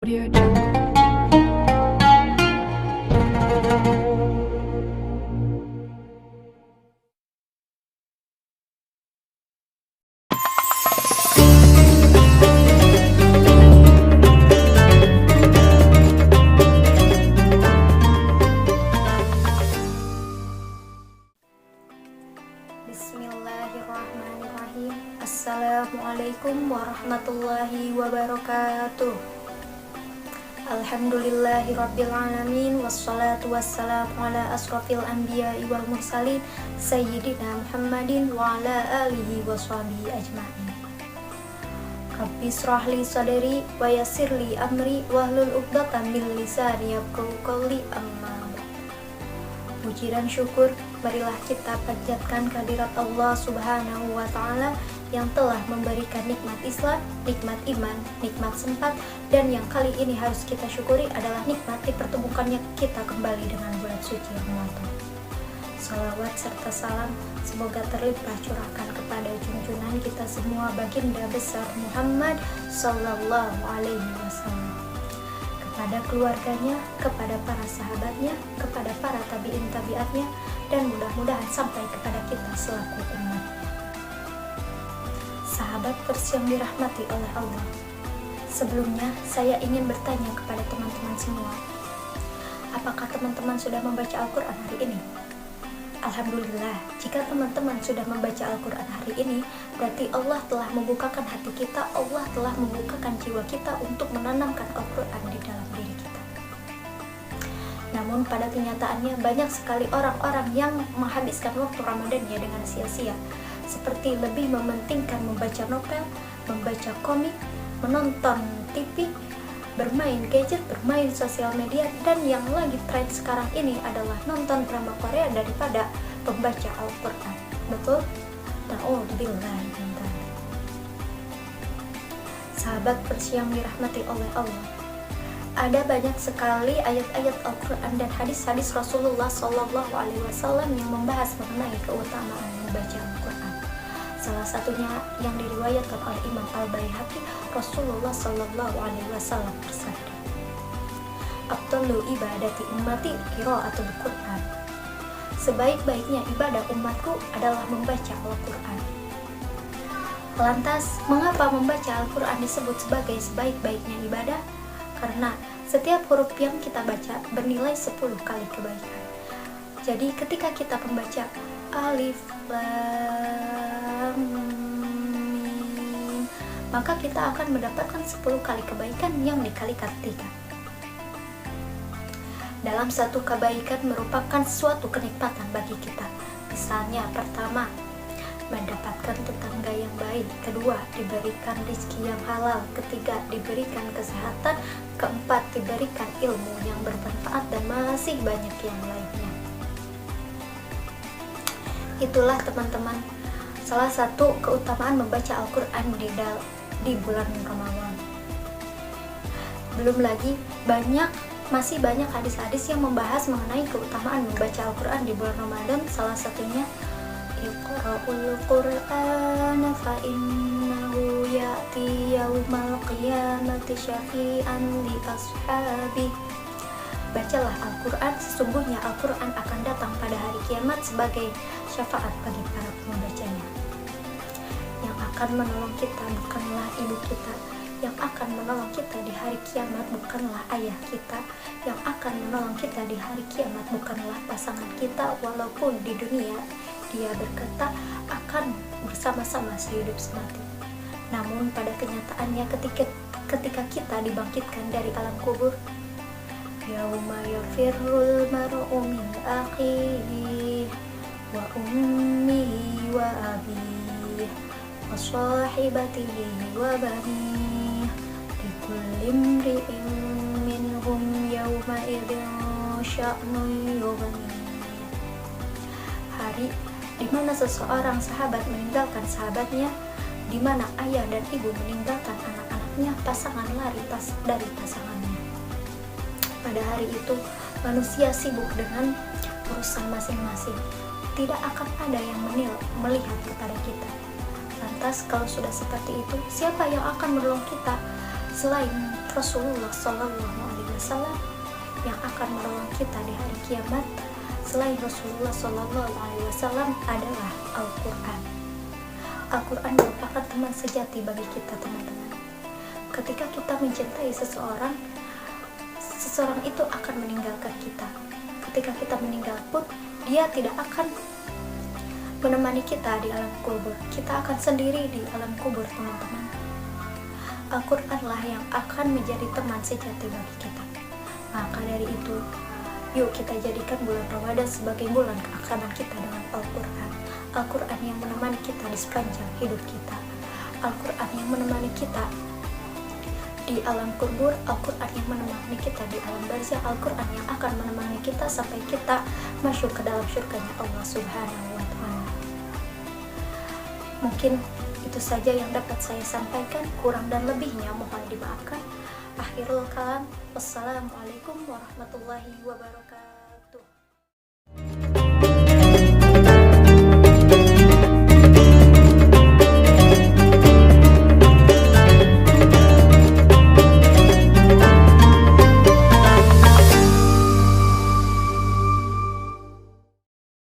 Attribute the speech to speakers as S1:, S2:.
S1: Audio Jungle.
S2: Bismillahirrahmanirrahim. Assalamualaikum warahmatullahi wabarakatuh. Alhamdulillahirabbil alamin wassalatu wassalamu ala asrofil anbiya'i wal mursalin sayyidina Muhammadin wa ala alihi washabihi ajma'in. Rabbi shrahli sadri wa yassirli amri wahlul 'uqdatam min lisani yafqahu qawli amma. Puji dan syukur marilah kita panjatkan kehadirat Allah Subhanahu wa Ta'ala yang telah memberikan nikmat Islam, nikmat iman, nikmat sempat, dan yang kali ini harus kita syukuri adalah nikmat dipertemukannya kita kembali dengan bulan suci Ramadan. Salawat serta salam semoga terlimpah curahkan kepada junjungan kita semua baginda besar Muhammad Sallallahu Alaihi Wasallam, kepada keluarganya, kepada para sahabatnya, kepada para tabi'in tabi'atnya, dan mudah-mudahan sampai kepada kita selaku umat. Sahabat Pers yang dirahmati oleh Allah, sebelumnya saya ingin bertanya kepada teman-teman semua, apakah teman-teman sudah membaca Al-Quran hari ini? Alhamdulillah, jika teman-teman sudah membaca Al-Quran hari ini, berarti Allah telah membukakan hati kita, Allah telah membukakan jiwa kita untuk menanamkan Al-Quran di dalam diri kita. Namun pada kenyataannya banyak sekali orang-orang yang menghabiskan waktu Ramadannya dengan sia-sia, seperti lebih mementingkan membaca novel, membaca komik, menonton TV, bermain gadget, bermain sosial media, dan yang lagi tren sekarang ini adalah nonton drama Korea daripada membaca Al-Quran. Betul? Na'udzubillah. Sahabat Pers yang dirahmati oleh Allah, ada banyak sekali ayat-ayat Al-Quran dan hadis-hadis Rasulullah Sallallahu Alaihi Wasallam yang membahas mengenai keutamaan membaca Al-Quran. Salah satunya yang diriwayatkan oleh Imam Al-Baihaqi, Rasulullah Sallallahu Alaihi Wasallam bersabda, "Afdalu ibadati ummati qiraatul Quran." Sebaik-baiknya ibadah umatku adalah membaca Al-Quran. Lantas, mengapa membaca Al-Quran disebut sebagai sebaik-baiknya ibadah? Karena setiap huruf yang kita baca bernilai 10 kali kebaikan. Jadi ketika kita membaca Alif Lam Mim, maka kita akan mendapatkan 10 kali kebaikan yang dikalikan 3. Dalam satu kebaikan merupakan suatu kenikmatan bagi kita. Misalnya, pertama, mendapatkan tetangga yang baik. Kedua, diberikan rezeki yang halal. Ketiga, diberikan kesehatan. Keempat, diberikan ilmu yang bermanfaat, dan masih banyak yang lainnya. Itulah teman-teman salah satu keutamaan membaca Al-Quran di bulan Ramadan. Belum lagi masih banyak hadis-hadis yang membahas mengenai keutamaan membaca Al-Quran di bulan Ramadan. Salah satunya, Iqra'ul Qur'ana fa innahu ya'ti yaumal qiyamati syafi'an li ashabi. Bacalah Al-Quran, sesungguhnya Al-Quran akan datang pada hari kiamat sebagai syafaat bagi para pembacanya. Yang akan menolong kita bukanlah ibu kita, yang akan menolong kita di hari kiamat bukanlah ayah kita, yang akan menolong kita di hari kiamat bukanlah pasangan kita, walaupun di dunia dia berkata akan bersama-sama sehidup semati. Namun pada kenyataannya ketika kita dibangkitkan dari alam kubur, yauma yafirrul mar'u min akhihi wa ummihi wa abihi wa sahibatihi wa banihi likulli imri'in minhum yauma idzin sya'nun yughnihi. Hari di mana seseorang sahabat meninggalkan sahabatnya, di mana ayah dan ibu meninggalkan anak-anaknya, pasangan lari dari pasangannya. Pada hari itu, manusia sibuk dengan urusan masing-masing. Tidak akan ada yang melihat kepada kita. Lantas, kalau sudah seperti itu, siapa yang akan menolong kita selain Rasulullah Shallallahu Alaihi Wasallam yang akan menolong kita di hari kiamat selain Rasulullah Shallallahu Alaihi Wasallam adalah Al-Quran. Al-Quran merupakan teman sejati bagi kita, teman-teman. Ketika kita mencintai seseorang, seseorang itu akan meninggalkan kita. Ketika kita meninggal pun, dia tidak akan menemani kita di alam kubur. Kita akan sendiri di alam kubur, teman-teman. Al-Quranlah yang akan menjadi teman sejati bagi kita. Maka dari itu, yuk kita jadikan bulan Ramadan sebagai bulan keakraban kita dengan Al-Quran. Al-Quran yang menemani kita di sepanjang hidup kita. Al-Quran yang menemani kita di alam kubur. Al-Quran yang menemani kita di alam barzah. Al-Quran yang akan menemani kita sampai kita masuk ke dalam surganya Allah Subhanahu wa Ta'ala. Mungkin itu saja yang dapat saya sampaikan, kurang dan lebihnya mohon dimaafkan. Akhirul kalam, wassalamualaikum warahmatullahi wabarakatuh.